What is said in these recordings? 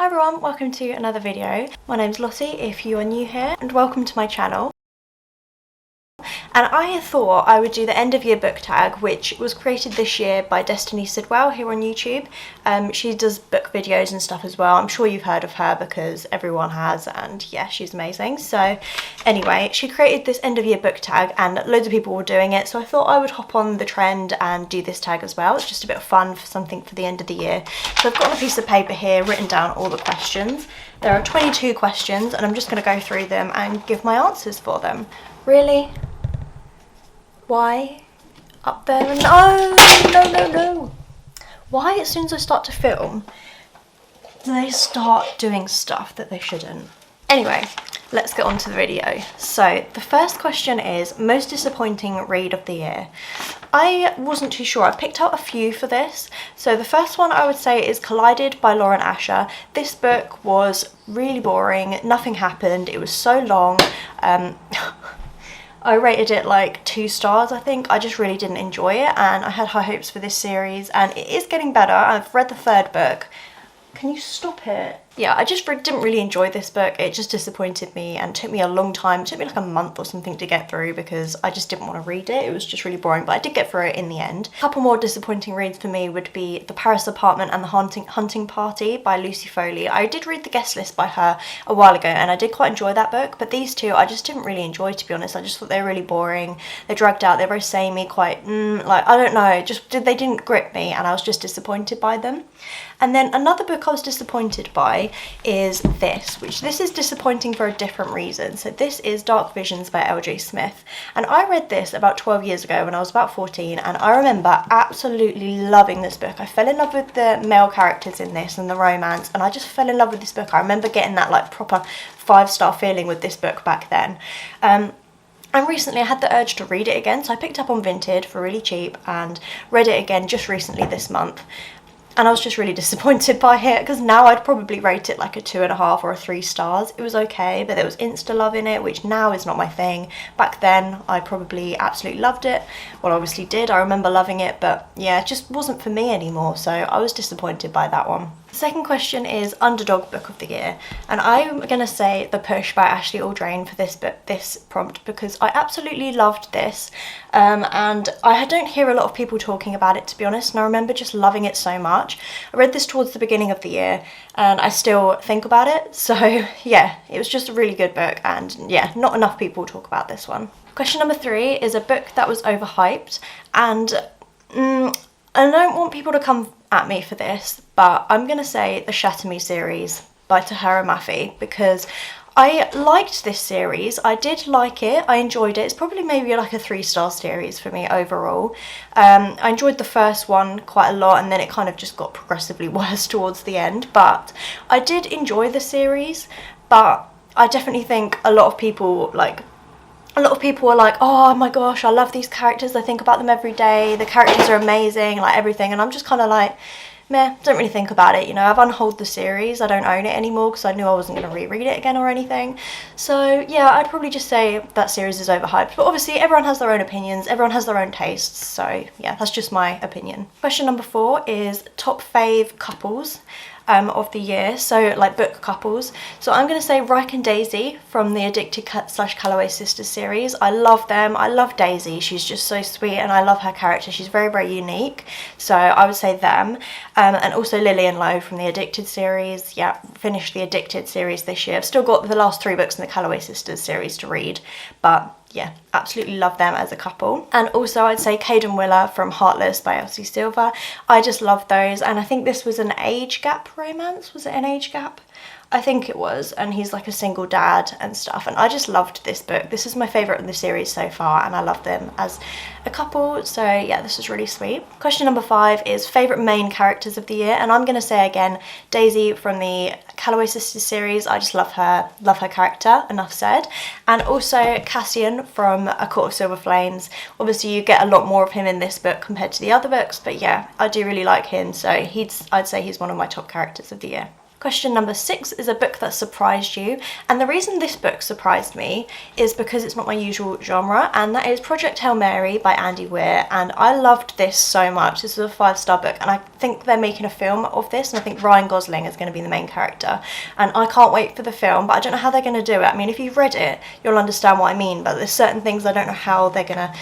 everyone, welcome to another video. My name's Lottie if you are new here, and welcome to my channel. And I thought I would do the end of year book tag, which was created this year by Destiny Sidwell here on YouTube. She does book videos and stuff as well. I'm sure you've heard of her because everyone has, and yeah, she's amazing. So anyway, she created this end of year book tag and loads of people were doing it, so I thought I would hop on the trend and do this tag as well. It's just a bit of fun for something for the end of the year. So I've got on a piece of paper here written down all the questions. There are 22 questions and I'm just going to go through them and give my answers for them. Really? Why? Up there? No. Why, as soon as I start to film, they start doing stuff that they shouldn't? Anyway, let's get on to the video. So the first question is most disappointing read of the year. I wasn't too sure. I've picked out a few for this. So the first one I would say is Collided by Lauren Asher. This book was really boring. Nothing happened. It was so long. I rated it like 2 stars, I think. I just really didn't enjoy it, and I had high hopes for this series, and it is getting better. I've read the 3rd book. Can you stop it? Yeah, I just didn't really enjoy this book. It just disappointed me and took me a long time. It took me like a month or something to get through because I just didn't want to read it. It was just really boring, but I did get through it in the end. A couple more disappointing reads for me would be The Paris Apartment and The Hunting Party by Lucy Foley. I did read the guest list by her a while ago and I did quite enjoy that book, but these two I just didn't really enjoy, to be honest. I just thought they were really boring. They're dragged out, they're very samey, quite, like, I don't know, they didn't grip me and I was just disappointed by them. And then another book I was disappointed by is this is disappointing for a different reason. So this is Dark Visions by LJ Smith, and I read this about 12 years ago when I was about 14, and I remember absolutely loving this book. I fell in love with the male characters in this and the romance, and I just fell in love with this book. I remember getting that like proper 5-star feeling with this book back then. And recently I had the urge to read it again, so I picked up on Vinted for really cheap and read it again just recently this month. And I was just really disappointed by it because now I'd probably rate it like a 2.5 or a 3 stars. It was okay, but there was insta love in it, which now is not my thing. Back then, I probably absolutely loved it. Well, obviously did. I remember loving it, but yeah, it just wasn't for me anymore. So I was disappointed by that one. The second question is Underdog Book of the Year, and I'm gonna say The Push by Ashley Aldrain for this prompt because I absolutely loved this, and I don't hear a lot of people talking about it, to be honest, and I remember just loving it so much. I read this towards the beginning of the year and I still think about it, so yeah, it was just a really good book, and yeah, not enough people talk about this one. Question number 3 is a book that was overhyped, and I don't want people to come at me for this, but I'm gonna say the Shatter Me series by Tahara Mafi because I liked this series. I did like it. I enjoyed it. It's probably maybe like a 3-star series for me overall. I enjoyed the first one quite a lot, and then it kind of just got progressively worse towards the end, but I did enjoy the series. But I definitely think a lot of people are like, oh my gosh, I love these characters, I think about them every day, the characters are amazing, like everything, and I'm just kind of like, meh, don't really think about it, you know. I've unhauled the series, I don't own it anymore because I knew I wasn't going to reread it again or anything. So yeah, I'd probably just say that series is overhyped, but obviously everyone has their own opinions, everyone has their own tastes, so yeah, that's just my opinion. Question number 4 is top fave couples of the year, so like book couples. So I'm going to say Ryke and Daisy from the Addicted / Calloway Sisters series. I love them. I love Daisy. She's just so sweet and I love her character. She's very, very unique. So I would say them. And also Lily and Lowe from the Addicted series. Yeah, finished the Addicted series this year. I've still got the last 3 books in the Calloway Sisters series to read, but yeah, absolutely love them as a couple. And also I'd say Cade and Willa from Heartless by Elsie Silver. I just love those, and I think this was an age gap romance. Was it an age gap? I think it was, and he's like a single dad and stuff, and I just loved this book. This is my favourite in the series so far, and I love them as a couple, so yeah, this is really sweet. Question number 5 is favourite main characters of the year, and I'm going to say again Daisy from the Calloway Sisters series. I just love her character, enough said. And also Cassian from A Court of Silver Flames. Obviously you get a lot more of him in this book compared to the other books, but yeah, I do really like him, so I'd say he's one of my top characters of the year. Question number 6 is a book that surprised you, and the reason this book surprised me is because it's not my usual genre, and that is Project Hail Mary by Andy Weir, and I loved this so much. This is a 5-star book, and I think they're making a film of this, and I think Ryan Gosling is going to be the main character, and I can't wait for the film, but I don't know how they're going to do it. I mean, if you've read it, you'll understand what I mean, but there's certain things I don't know how they're going to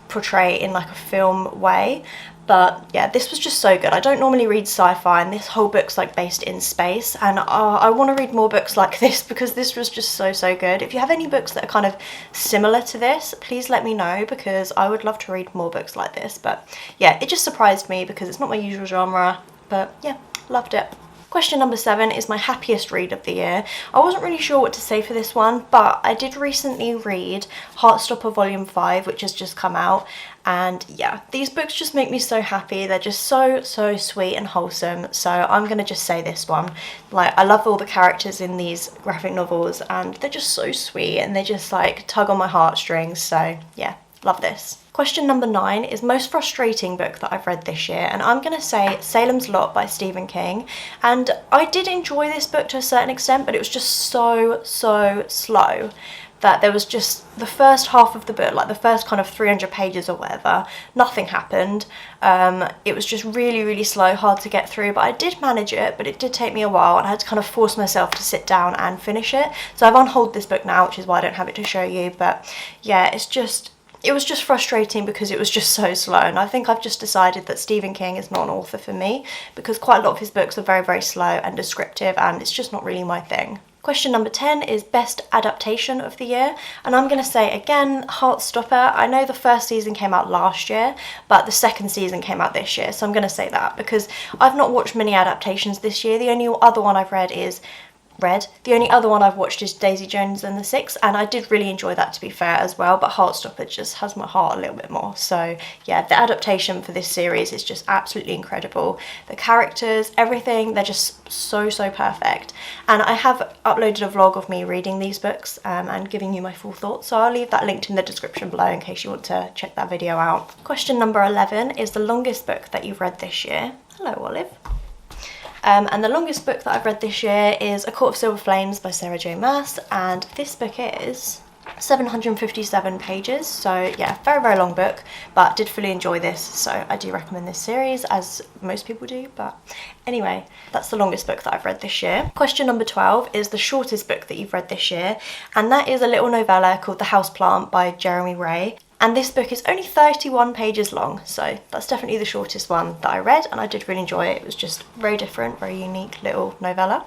portray in like a film way. But yeah, this was just so good. I don't normally read sci-fi, and this whole book's like based in space, and I want to read more books like this because this was just so good. If you have any books that are kind of similar to this, please let me know because I would love to read more books like this. But yeah, it just surprised me because it's not my usual genre, but yeah, loved it. Question number 7 is my happiest read of the year. I wasn't really sure what to say for this one, but I did recently read Heartstopper Volume 5, which has just come out. And yeah, these books just make me so happy. They're just so sweet and wholesome. So I'm going to just say this one. Like, I love all the characters in these graphic novels, and they're just so sweet, and they just like tug on my heartstrings. So yeah, love this. Question number 9 is most frustrating book that I've read this year, and I'm going to say Salem's Lot by Stephen King. And I did enjoy this book to a certain extent, but it was just so slow that there was just the first half of the book, like the first kind of 300 pages or whatever, nothing happened. It was just really slow, hard to get through, but I did manage it, but it did take me a while, and I had to kind of force myself to sit down and finish it. So I've unhauled this book now, which is why I don't have it to show you, but yeah, it was just frustrating because it was just so slow, and I think I've just decided that Stephen King is not an author for me because quite a lot of his books are very slow and descriptive, and it's just not really my thing. Question number 10 is best adaptation of the year, and I'm going to say again Heartstopper. I know the first season came out last year, but the second season came out this year, so I'm going to say that because I've not watched many adaptations this year. The only other one I've watched is Daisy Jones and the Six, and I did really enjoy that, to be fair, as well, but Heartstopper just has my heart a little bit more. So yeah, the adaptation for this series is just absolutely incredible. The characters, everything, they're just so perfect. And I have uploaded a vlog of me reading these books and giving you my full thoughts, so I'll leave that linked in the description below in case you want to check that video out. Question number 11 is the longest book that you've read this year. Hello, Olive. And the longest book that I've read this year is A Court of Silver Flames by Sarah J Maas, and this book is 757 pages, so yeah, very long book, but did fully enjoy this, so I do recommend this series, as most people do. But anyway, that's the longest book that I've read this year. Question number 12 is the shortest book that you've read this year, and that is a little novella called The Houseplant by Jeremy Ray. And this book is only 31 pages long, so that's definitely the shortest one that I read, and I did really enjoy it. It was just very different, very unique little novella.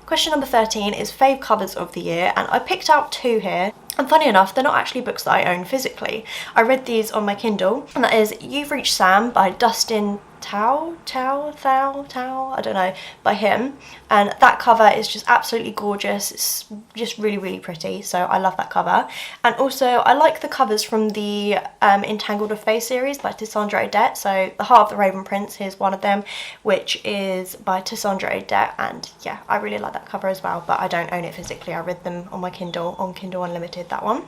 Question number 13 is fave covers of the year, and I picked out 2 here. And funny enough, they're not actually books that I own physically. I read these on my Kindle, and that is You've Reached Sam by Dustin Tao, I don't know, by him. And that cover is just absolutely gorgeous. It's just really pretty, so I love that cover. And also, I like the covers from the Entangled with Fae series by Tissandra Odette. So The Heart of the Raven Prince is one of them, which is by Tissandra Odette, and yeah, I really like that cover as well, but I don't own it physically. I read them on my Kindle, on Kindle Unlimited, that one.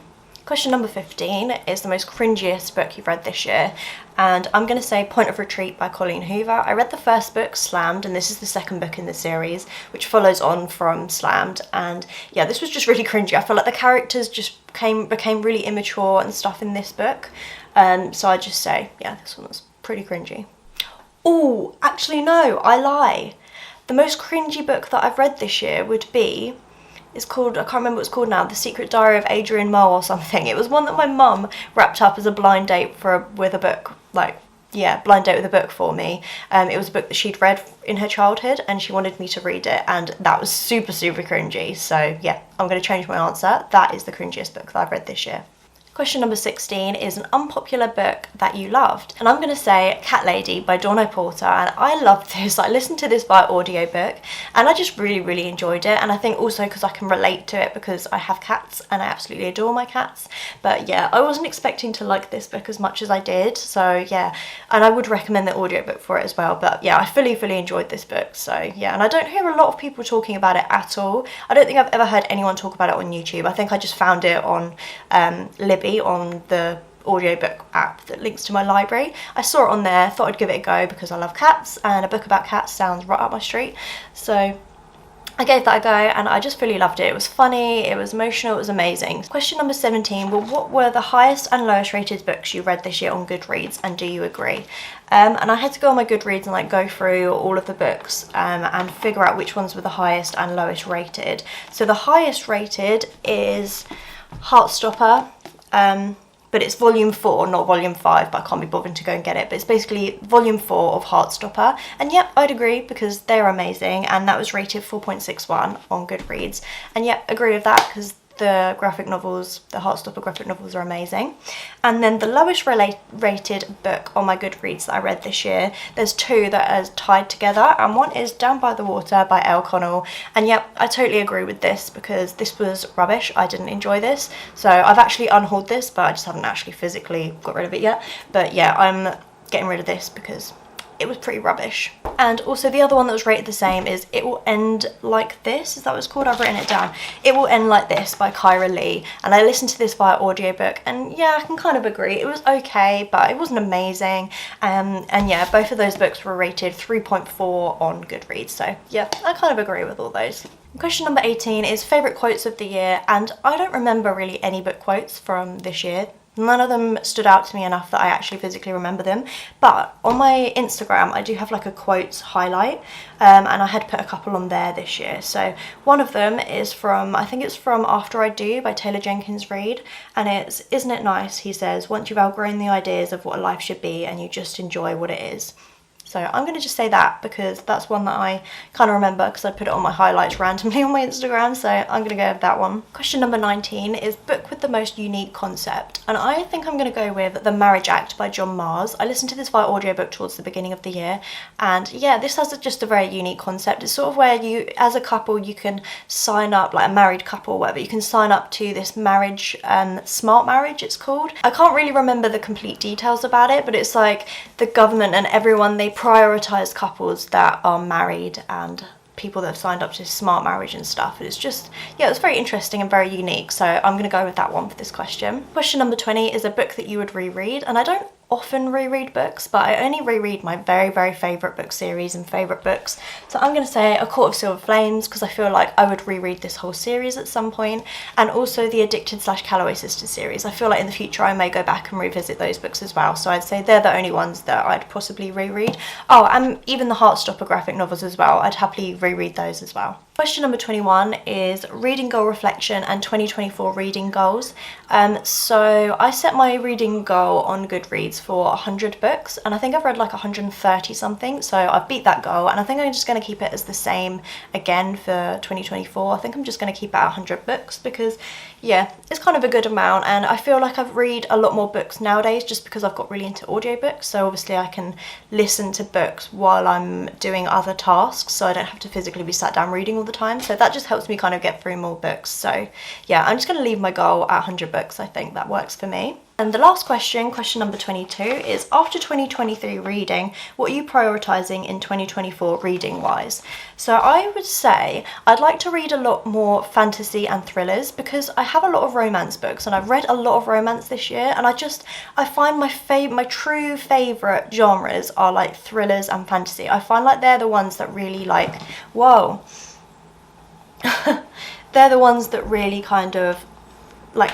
Question number 15 is the most cringiest book you've read this year, and I'm going to say Point of Retreat by Colleen Hoover. I read the first book, Slammed, and this is the second book in the series, which follows on from Slammed, and yeah, this was just really cringy. I feel like the characters just became really immature and stuff in this book, so I just say, yeah, this one was pretty cringy. Oh, actually no, I lie. The most cringy book that I've read this year would be, it's called, I can't remember what it's called now, The Secret Diary of Adrian Mole or something. It was one that my mum wrapped up as a blind date with a book, blind date with a book for me. It was a book that she'd read in her childhood, and she wanted me to read it, and that was super cringy. So yeah, I'm going to change my answer. That is the cringiest book that I've read this year. Question number 16 is an unpopular book that you loved, and I'm going to say Cat Lady by Dawn O'Porter, and I loved this. I listened to this by audiobook, and I just really enjoyed it, and I think also because I can relate to it because I have cats and I absolutely adore my cats. But yeah, I wasn't expecting to like this book as much as I did, so yeah, and I would recommend the audiobook for it as well. But yeah, I fully enjoyed this book, so yeah, and I don't hear a lot of people talking about it at all. I don't think I've ever heard anyone talk about it on YouTube. I think I just found it on Libby, on the audiobook app that links to my library. I saw it on there, thought I'd give it a go because I love cats, and a book about cats sounds right up my street. So I gave that a go and I just really loved it. It was funny, it was emotional, it was amazing. Question number 17, well, what were the highest and lowest rated books you read this year on Goodreads, and do you agree? And I had to go on my Goodreads and like go through all of the books and figure out which ones were the highest and lowest rated. So the highest rated is Heartstopper, but it's volume 4, not volume 5, but I can't be bothered to go and get it. But it's basically volume 4 of Heartstopper. And yep, I'd agree because they're amazing. And that was rated 4.61 on Goodreads. And yep, agree with that because the graphic novels, the Heartstopper graphic novels are amazing. And then the lowest rated book on my Goodreads that I read this year, there's 2 that are tied together, and one is Down by the Water by Elle Connell. And yep, I totally agree with this because this was rubbish. I didn't enjoy this. So I've actually unhauled this, but I just haven't actually physically got rid of it yet. But yeah, I'm getting rid of this because it was pretty rubbish. And also the other one that was rated the same is It Will End Like This. Is that what it's called? I've written it down. It Will End Like This by Kyra Lee. And I listened to this via audiobook, and yeah, I can kind of agree. It was okay, but it wasn't amazing. And yeah, both of those books were rated 3.4 on Goodreads. So yeah, I kind of agree with all those. Question number 18 is favourite quotes of the year, and I don't remember really any book quotes from this year. None of them stood out to me enough that I actually physically remember them. But on my Instagram, I do have like a quotes highlight, and I had put a couple on there this year. So one of them is from, I think it's from After I Do by Taylor Jenkins Reid. And it's, isn't it nice, he says, once you've outgrown the ideas of what life should be and you just enjoy what it is. So I'm going to just say that because that's one that I kind of remember because I put it on my highlights randomly on my Instagram. So I'm going to go with that one. Question number 19 is book with the most unique concept. And I think I'm going to go with The Marriage Act by John Mars. I listened to this via audiobook towards the beginning of the year. And yeah, this has just a very unique concept. It's sort of where you, as a couple, you can sign up, like a married couple or whatever, you can sign up to this marriage, smart marriage it's called. I can't really remember the complete details about it, but it's like the government and everyone, they prioritise couples that are married and people that have signed up to smart marriage and stuff. It's just, yeah, it's very interesting and very unique. So I'm going to go with that one for this question. Question number 20 is a book that you would reread. And I don't often reread books, but I only reread my very, very favourite book series and favourite books. So I'm going to say A Court of Silver Flames because I feel like I would reread this whole series at some point, and also the Addicted / Calloway Sisters series. I feel like in the future I may go back and revisit those books as well, so I'd say they're the only ones that I'd possibly reread. Oh, and even the Heartstopper graphic novels as well, I'd happily reread those as well. Question number 21 is reading goal reflection and 2024 reading goals. So I set my reading goal on Goodreads for 100 books, and I think I've read like 130 something, so I've beat that goal, and I think I'm just going to keep it as the same again for 2024. I think I'm just going to keep it at 100 books because yeah, it's kind of a good amount, and I feel like I've read a lot more books nowadays just because I've got really into audiobooks, so obviously I can listen to books while I'm doing other tasks, so I don't have to physically be sat down reading all the time, so that just helps me kind of get through more books. So yeah, I'm just going to leave my goal at 100 books. I think that works for me. And the last question, question number 22, is after 2023 reading, what are you prioritising in 2024 reading wise? So I would say I'd like to read a lot more fantasy and thrillers because I have a lot of romance books and I've read a lot of romance this year, and I find my true favourite genres are like thrillers and fantasy. I find like they're the ones that really like, whoa, they're the ones that really kind of like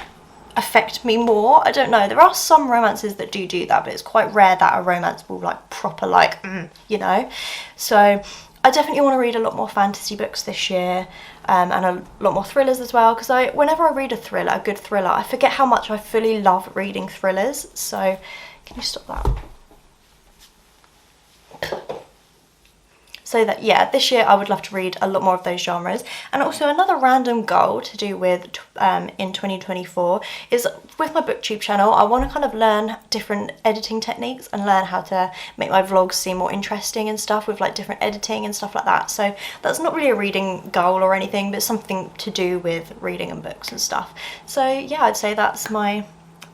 affect me more. I don't know, there are some romances that do that, but it's quite rare that a romance will like proper like you know. So I definitely want to read a lot more fantasy books this year, and a lot more thrillers as well, because whenever I read a good thriller, I forget how much I fully love reading thrillers. So can you stop that? So that, yeah, this year I would love to read a lot more of those genres. And also another random goal to do with in 2024 is with my booktube channel, I want to kind of learn different editing techniques and learn how to make my vlogs seem more interesting and stuff with like different editing and stuff like that. So that's not really a reading goal or anything, but something to do with reading and books and stuff. So yeah, I'd say that's my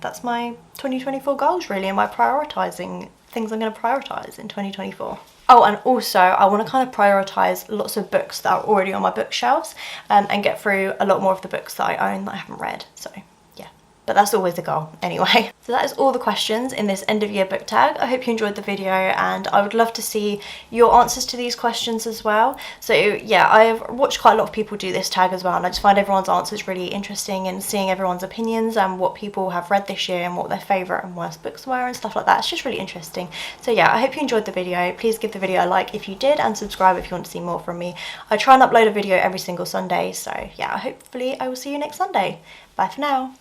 2024 goals really, and my prioritising things I'm going to prioritise in 2024. Oh, and also I want to kind of prioritise lots of books that are already on my bookshelves, and get through a lot more of the books that I own that I haven't read. So yeah, but that's always the goal anyway. So that is all the questions in this end of year book tag. I hope you enjoyed the video, and I would love to see your answers to these questions as well. So yeah, I've watched quite a lot of people do this tag as well, and I just find everyone's answers really interesting, and seeing everyone's opinions and what people have read this year and what their favourite and worst books were and stuff like that. It's just really interesting. So yeah, I hope you enjoyed the video. Please give the video a like if you did, and subscribe if you want to see more from me. I try and upload a video every single Sunday, so yeah, hopefully I will see you next Sunday. Bye for now.